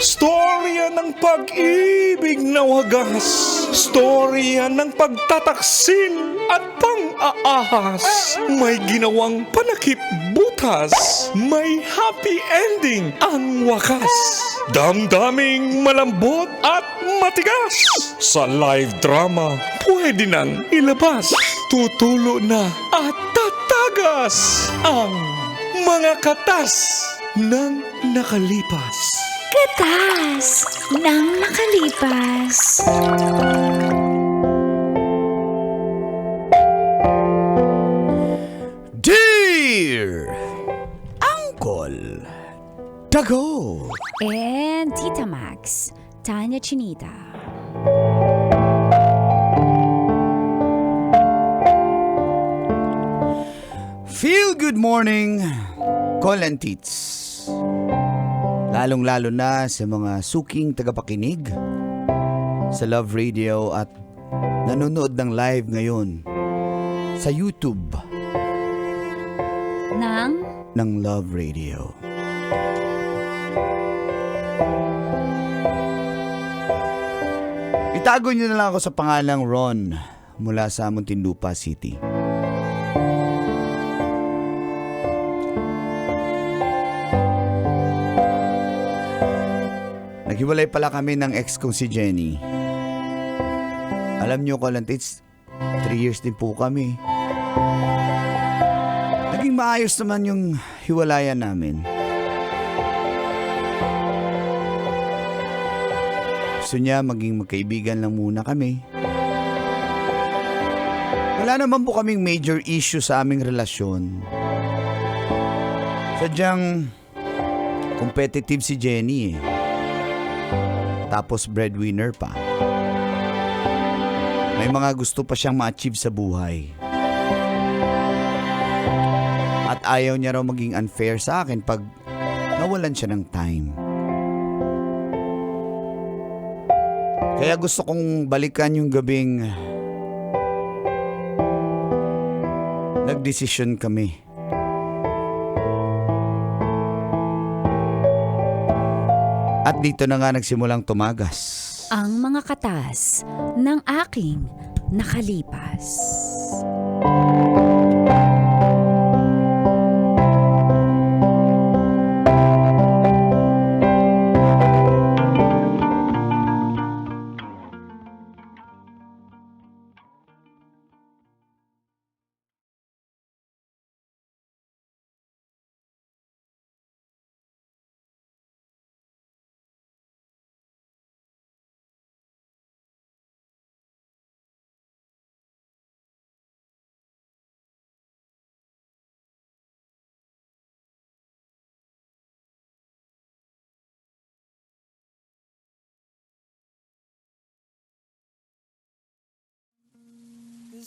Storya ng pag-ibig na wagas. Storya ng pagtataksil at pang-aahas. May ginawang panakip butas. May happy ending ang wakas. Damdaming malambot at matigas. Sa live drama, pwede nang ilabas. Tutulo na at tatagas ang mga katas ng nakalipas. Katas ng nakalipas. Dear Uncle Dago And Tita Max, Tanya Chinita. Feel good morning, Call and Tits. Lalong-lalo na sa mga suking tagapakinig sa Love Radio at nanonood ng live ngayon sa YouTube ng Love Radio. Itago niyo na lang ako sa pangalang Ron mula sa Muntinlupa City. Naghiwalay pala kami ng ex kong si Jenny. Alam niyo, Kalantits, 3 years din po kami. Naging maayos naman yung hiwalayan namin. Gusto niya maging magkaibigan lang muna kami. Wala naman po kaming major issue sa aming relasyon. Sadyang competitive si Jenny eh. Tapos breadwinner pa. May mga gusto pa siyang ma-achieve sa buhay. At ayaw niya raw maging unfair sa akin pag nawalan siya ng time. Kaya gusto kong balikan yung gabing nagdesisyon kami. At dito na nga nagsimulang tumagas Ang mga katas ng aking nakalipas.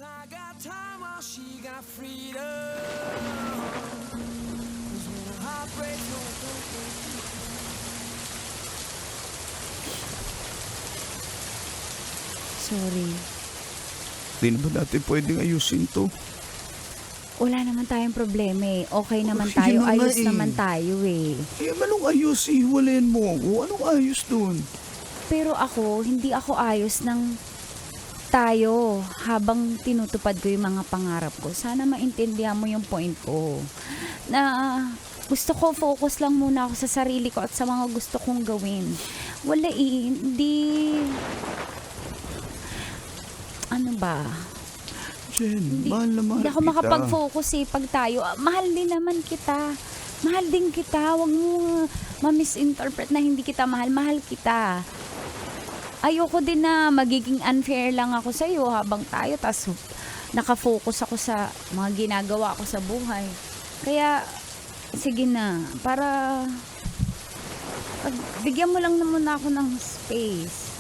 I got time while she got freedom. 'Cause when her heart breaks, no, don't break. Sorry. Di na ba natin pwedeng ayusin to? Wala naman tayong problema eh. Okay naman Sige tayo. na nga Ayos eh. naman tayo eh. Eh, anong ayos? Ihiwalayin mo ako. Anong ayos dun? Pero ako, hindi ako ayos ng tayo habang tinutupad ko yung mga pangarap ko. Sana maintindihan mo yung point ko. Na gusto ko focus lang muna ako sa sarili ko at sa mga gusto kong gawin. Wala eh, hindi... Ano ba? Jen, mahal na mahal Hindi ako kita. makapag-focus eh pag tayo. Mahal din naman kita. Mahal din kita. Huwag mo ma-misinterpret na hindi kita mahal. Mahal kita. Ayoko din na magiging unfair lang ako sa iyo habang tayo tas nakafocus ako sa mga ginagawa ko sa buhay. Kaya sige na, para bigyan mo lang naman ako ng space.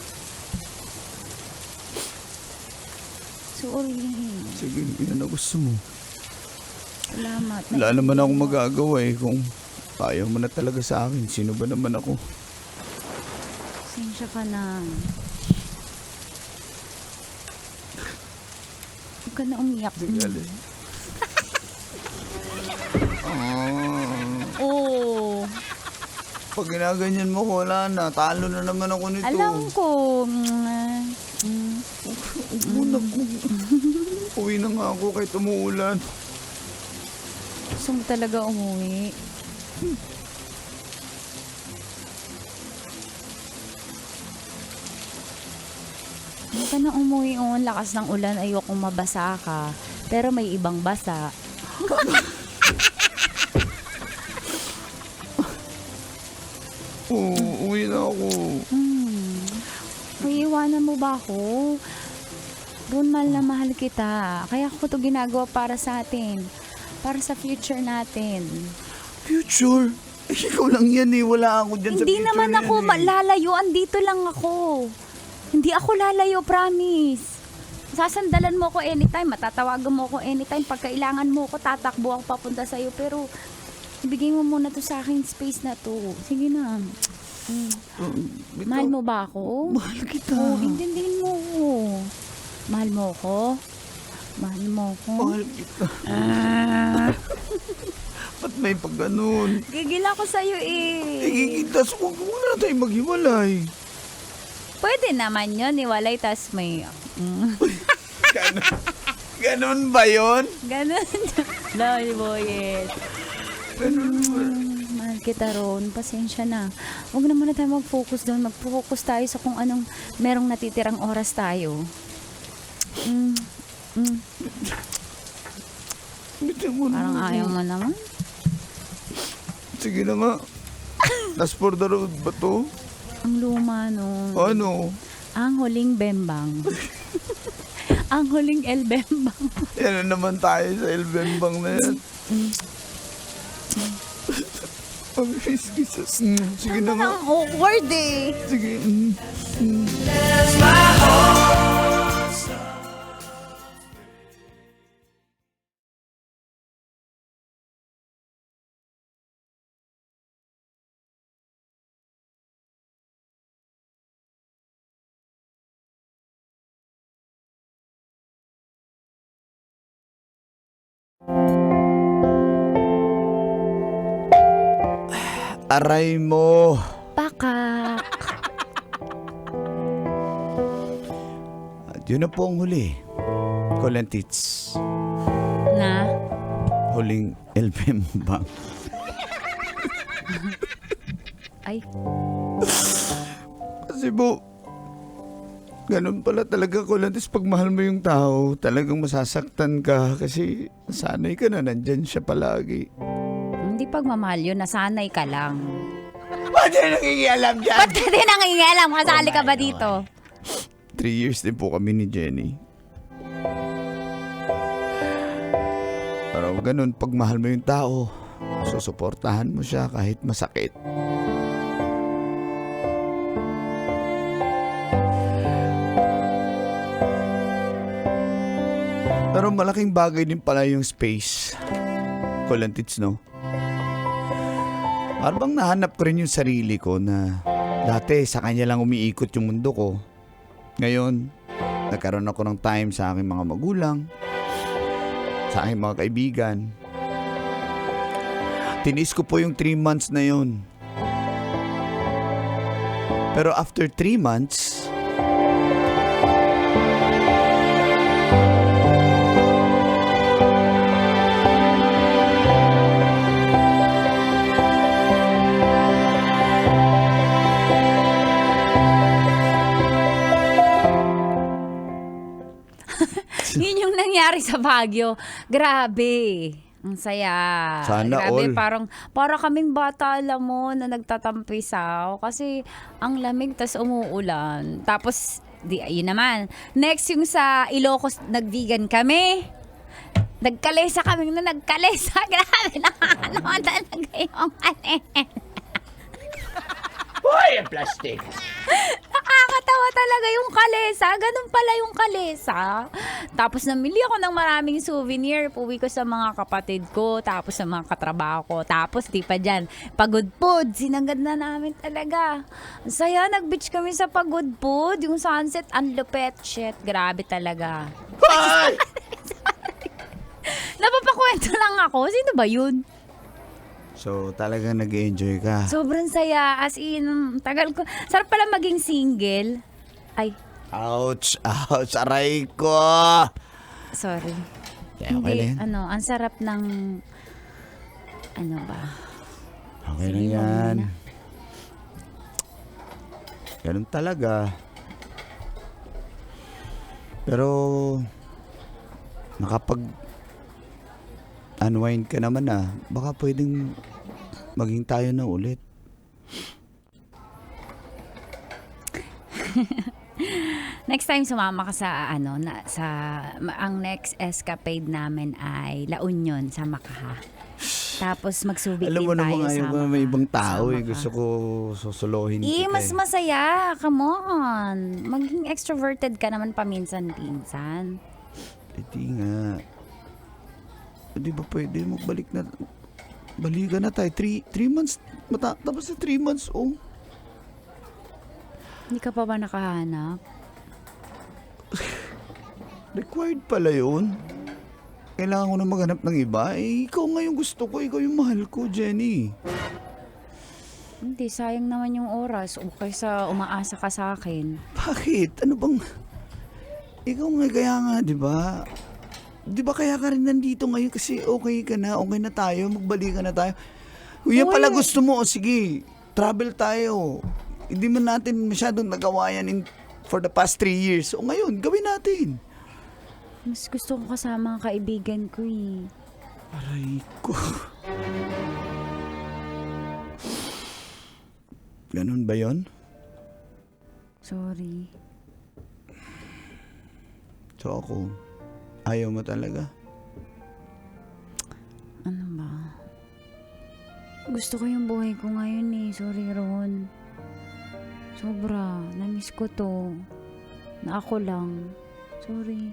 Sorry. Sige, yan ang gusto mo. Salamat. Wala naman akong magagawa eh kung ayaw mo na talaga sa akin. Sino ba naman ako? Pasensya ka na. Huwag ka na umiyak. Sige, Oh. Pag ginaganyan mo ko, wala na. Talo na naman ako nito. Alam ko. Muna ko. Uwi na nga ako kahit umuulan. Gusto mo talaga umuwi. Hindi ka na umuwi. Ang lakas ng ulan. Ayokong mabasa ka. Pero may ibang basa. Oo, uwi na ako. May iwanan mo ba ako? Ron, mahal na mahal kita. Kaya ako to ginagawa para sa atin. Para sa future natin. Future? Eh, ikaw lang yan eh. Wala ako dyan sa Hindi future naman na ako yan eh. lalayo. Andito lang ako. Hindi ako lalayo, promise. Sasandalan mo ko anytime. Matatawagan mo ko anytime. Pag kailangan mo ko, tatakbo ako papunta sa'yo. Pero, ibigay mo muna to sa akin, space na to. Sige na. Mahal mo ba ako? Mahal kita. Oo, intindihin mo ko. Mahal mo ko? Mahal mo ko? Mahal kita. Ba't may pag ganun? Gigil ako sa'yo eh. Ikikitas ko. Huwag na tayo maghiwalay. Pwede naman yun, iwalay, tas may... Ganon ba yun? Ganon. Lol, boyet. Mahal kita, Ron. Pasensya na. Huwag na muna tayo mag-focus doon. Mag-focus tayo sa kung anong merong natitirang oras tayo. Bitin mo Parang na. ayaw mo naman. Sige na nga. Last for the road ba to? Ang luma, no? Ano? Ang huling bembang. Ang huling El Bembang. Yan na naman tayo sa El Bembang na yan. Pag-miss kita. Sige na nga. Ang awkward eh. Sige. Aray mo. Pakak. At yun na po ang huli. Kolentits. Na? Huling El Bembang. Ay. Kasi po, ganun pala talaga, Kolentits. Pag mahal mo yung tao, talagang masasaktan ka kasi sanay ka na nandyan siya palagi. Hindi pagmamahal yun, nasanay ka lang. Ba't na nangingialam dyan? Ba't ka din nangingialam? Kasali ka ba dito? 3 years din po kami ni Jenny. Pero ganun, pag mahal mo yung tao, susuportahan mo siya kahit masakit. Pero malaking bagay din pala yung space. Kolentits, no? Parang nahanap ko rin yung sarili ko na dati sa kanya lang umiikot yung mundo ko. Ngayon, nagkaroon ako ng time sa aking mga magulang, sa aking mga kaibigan. Tinis ko po yung 3 months na yun. Pero after 3 months, Yun yung nangyari sa Baguio. Grabe. Ang saya. Sana Grabe, all. para kaming bata, alam mo, na nagtatampisaw. Kasi ang lamig, tas umuulan. Tapos, yun naman. Next, yung sa Ilocos, nag-vegan kami. Nagkalesa kami na nagkalesa. Grabe na ano talaga yung Hoy, ang plastic! Nakakatawa talaga yung kalesa. Ganun pala yung kalesa. Tapos namili ako ng maraming souvenir. Puwi ko sa mga kapatid ko. Tapos sa mga katrabaho ko. Tapos di pa dyan. Pagudpud. Sinagad na namin talaga. Ang saya. Nag-beach kami sa Pagudpud. Yung sunset. Ang lupet. Shit. Grabe talaga. Hoy! Napapakwento lang ako. Sino ba yun? So, talagang nag-enjoy ka. Sobrang saya. As in, tagal ko. Sarap pala maging single. Ay, Ouch! Ouch! Aray ko! sorry. Okay lang yan. Ang sarap ng... Ano ba? Okay Sige, lang yan. muna. Ganun talaga. Pero, unwind ka naman baka pwedeng maging tayo na ulit. Next time sumama ka sa ang next escapade namin ay La Union sa Makaha. Tapos magsubik Alam mo din tayo naman, ayaw ko sa may ibang tao sama ka. Gusto ko susuluhin kita. Mas masaya. Come on. Maging extroverted ka naman paminsan-pinsan. Hindi nga. Di ba pwede magbalik na? Balikan na tayo. 3 months. Tapos na 3 months. Oh. Hindi ka pa ba nakahanap? Required pala yun. Kailangan ko na maghanap ng iba. Ikaw nga yung gusto ko. Ikaw yung mahal ko, Jenny. Hindi, sayang naman yung oras. O kaysa umaasa ka sa akin. Bakit? Ano bang... Ikaw nga kaya nga, di ba? Di ba kaya ka rin nandito ngayon kasi okay ka na tayo, magbalikan na tayo. Kung yan pala gusto mo, sige, travel tayo. Hindi man natin masyadong nagawa yan for the past 3 years. O ngayon, gawin natin. Mas gusto ko kasama ang kaibigan ko eh. Aray ko. Ganun ba yon? Sorry. So ako, ayaw mo talaga? Ano ba? Gusto ko yung buhay ko ngayon eh. Sorry, Ron. Sobra. Namiss ko to. Na ako lang. Sorry.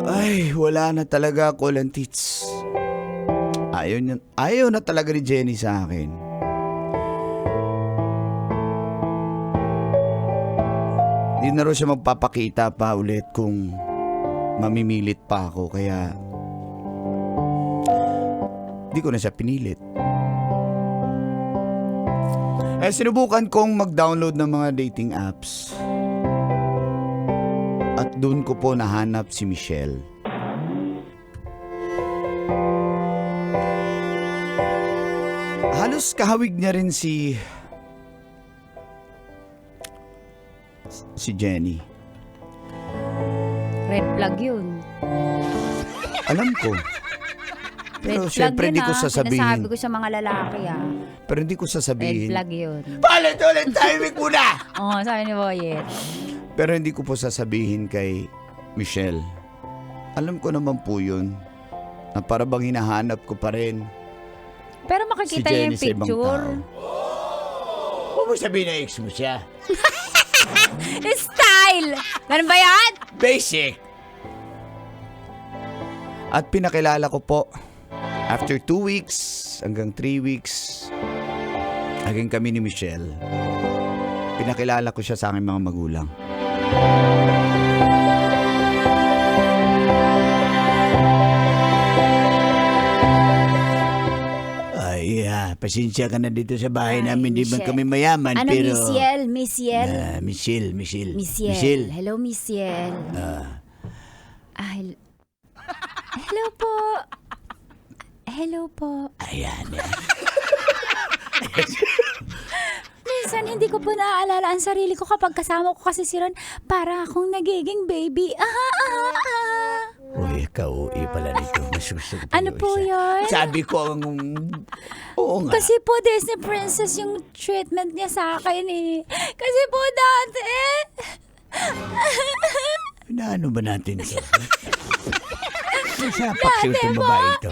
Ay, wala na talaga ako, Lantits. Ayaw na talaga ni Jenny sa akin. Hindi na rin siya magpapakita pa ulit kung mamimilit pa ako. Kaya, di ko na siya pinilit. Sinubukan kong mag-download ng mga dating apps. At doon ko po nahanap si Michelle. Halos kahawig niya rin si Jenny. Red flag yun. Alam ko. Pero Red flag syempre yun hindi ko sasabihin. Sinasabi ko sa mga lalaki Pero hindi ko Red sasabihin. flag yun. Palit-ulit timing muna! Oo, sabi ni Boyet. Pero hindi ko po sasabihin kay Michelle. Alam ko naman po yun. Na para bang hinahanap ko pa rin Pero si makikita niya Jenny yung sa ibang picture. tao. Huwag mo sabihin na ex mo siya. Style! Ganun ba yan? Basic! At pinakilala ko po, after 2 weeks hanggang 3 weeks, naging kami ni Michelle. Pinakilala ko siya sa aking mga magulang. Ay, pasensya ka na dito sa bahay Ay, namin. Di man Michelle. kami mayaman, Ano, pero... Michelle? Michelle? Michelle. Hello, Michelle. Hello po. Hello po. Ayan. Minsan hindi ko po naaalala ang sarili ko kapag kasama ko kasi si Ron. Para akong nagiging baby. Uy, kauwi pala nito. Mas gusto ko pa Ano yung po isa. yun? Sabi ko ang... Oo nga. Kasi po Disney Princess yung treatment niya sa akin eh. Kasi po dati Ano ba natin ito? Sa paksyo itong babae ito.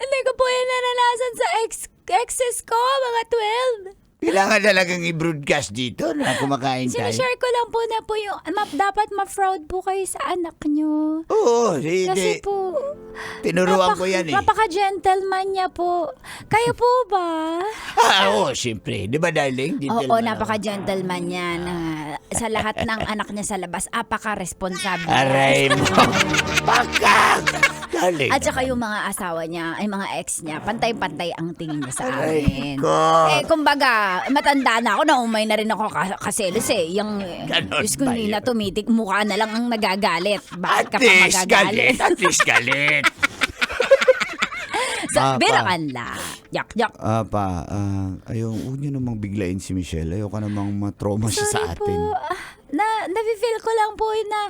hindi ko po yung naranasan sa ex exes ko, mga 12. Kailangan talagang i-broadcast dito na kumakain tayo. Sinashare ko lang po na po yung, dapat ma-fraud po kayo sa anak nyo. Oo, Kasi hindi. po, Tinuruan ko yan eh. napaka-gentleman niya po. Kayo po ba? Oo, siyempre. Di ba, darling? Oo, Gentleman ako. napaka-gentleman niya na sa lahat ng anak niya sa labas, apaka-responsable. Aray mo. Baka! Darling. At saka yung mga asawa niya, ay mga ex niya, pantay-pantay ang tingin niya sa Aray amin. ko. Kumbaga, matanda na ako, naumay na rin ako kaselos eh. Yung, Ganon Diyos ko, ba hindi yun? na tumitik, mukha na lang ang nagagalit. Bakit At ka pa least magagalit? galit. At least galit. Bilangan lang. Yak. Huwag niyo namang biglain si Michelle. Ayoko namang matrauma siya sa Sorry atin. po. Na-feel ko lang po na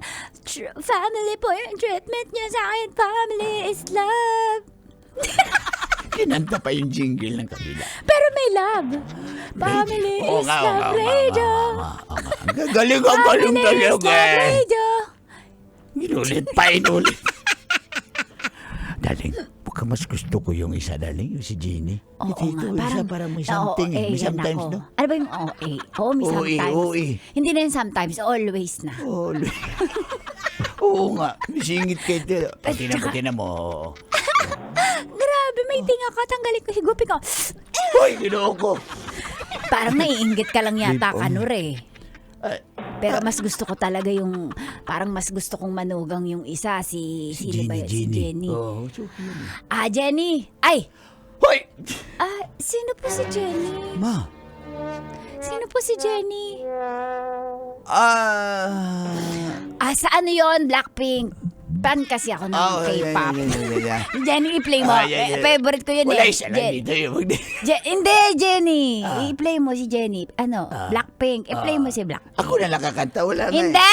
family po yung treatment niya sa akin. Family is love. Kinanta pa yung jingle ng kabila. Pero may love. Family Oo is nga, oo love nga, radio. Ang galing, ang galing Family is talaga. love radio. Inulit. Darling, baka mas gusto ko yung isa, darling, yung si Jeannie. Oo Ito, nga, isa parang may something. Oo, May yan sometimes, ako. no? Ano ba yung OA? Oo, may OA, sometimes. OA. Hindi na yung sometimes, always na. Oh, oo nga, singit kayo. Pati na mo. Grabe, may tinga ka, tanggalin ko, higupin ko. Hoy, ginoo ko. Parang naiinggit ka lang yata, Babe, Kanor eh. Pero mas gusto ko talaga yung, parang mas gusto kong manugang yung isa, sino ba yun? Si Jenny. Oh, so yun. Jenny! Ay! Hoy! Sino po si Jenny? Ma. Sino po si Jenny? Sa ano yon? Blackpink. Fan kasi ako ng K-pop. Jenny, i-play mo. Favorite ko yun Wala eh. isa lang dito yun. Hindi, Jenny. I-play mo si Jenny. Blackpink. I-play mo si Blackpink. Ako na lang kakanta, wala nga. Hindi!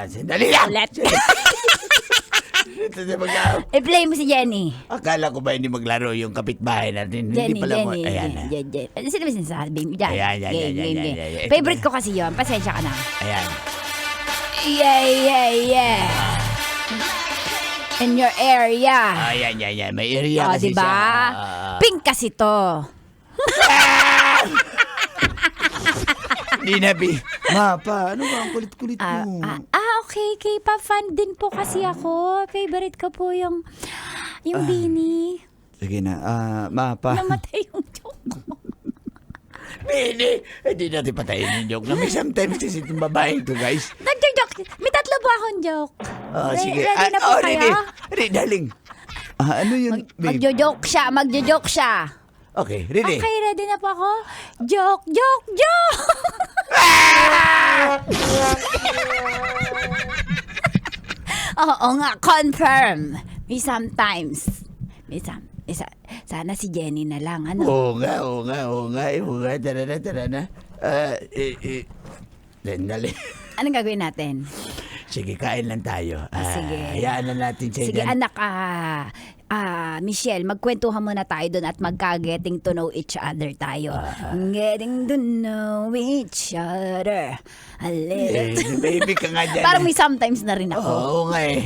Sandali lang. Ulit. Ito na mag- I-play mo si Jenny. Akala ko ba hindi maglaro yung kapitbahay natin? Jenny, Hindi pala mo. Jenny. Ayan na. Jenny. Sino ba sinasabi mo dyan? Ayan. Game. Ito Favorite na. ko kasi yun. Pasensya ka na. Ayan. Yeah. In your area. Ayan. May area kasi Diba? siya. Pink kasi to. Hindi na, Bi. Ma, pa, ano ba ang kulit-kulit mo? Okay. K-pop fan din po kasi ako. Favorite ko po yung Beanie. Sige na. Ma, pa. Namatay yung joke ko. Bini! Hindi natin patayin yung joke. Na may sometimes kasi itong babaeng to, guys. Nagjo-joke. May tatlo po akong joke. Sige. Ready na po kayo? Ready, darling. Ano yun, babe? Magjo-joke siya. Okay, ready? Okay, ready na po ako? Joke! Oo nga, confirm. May sometimes. Sana si Jenny na lang, ano? Oo nga. Tara na. Dali. Anong gagawin natin? Sige, kain lang tayo. Sige. Hayaan na natin siya Sige, dyan. anak, Michelle, magkwentuhan muna tayo doon at getting to know each other tayo. Getting to know each other a little. Baby ka nga dyan. Parang may sometimes na rin ako. Oo nga eh.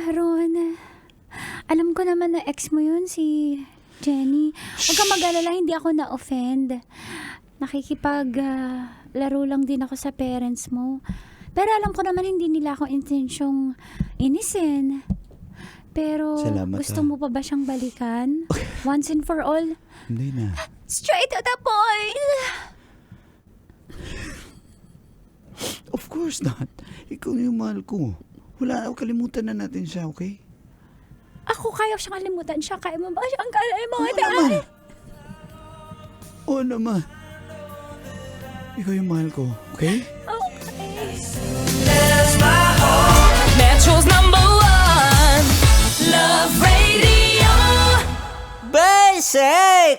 Ron, alam ko naman na ex mo yun, si Jenny. Huwag ka mag-alala, hindi ako na-offend. Laro lang din ako sa parents mo. Pero alam ko naman hindi nila ako intensyong inisin. Pero Salamat, gusto mo pa ba siyang balikan? Once and for all? Hindi na. Straight to the point! Of course not. Ikaw yung mahal ko. Wala, kalimutan na natin siya, okay? Ako kaya siyang kalimutan siya. Kaya mo ba siyang kalimutan? Oo naman. Oo naman. Ikaw yung mahal ko, okay? Metro's #1 Love Radio. Basic!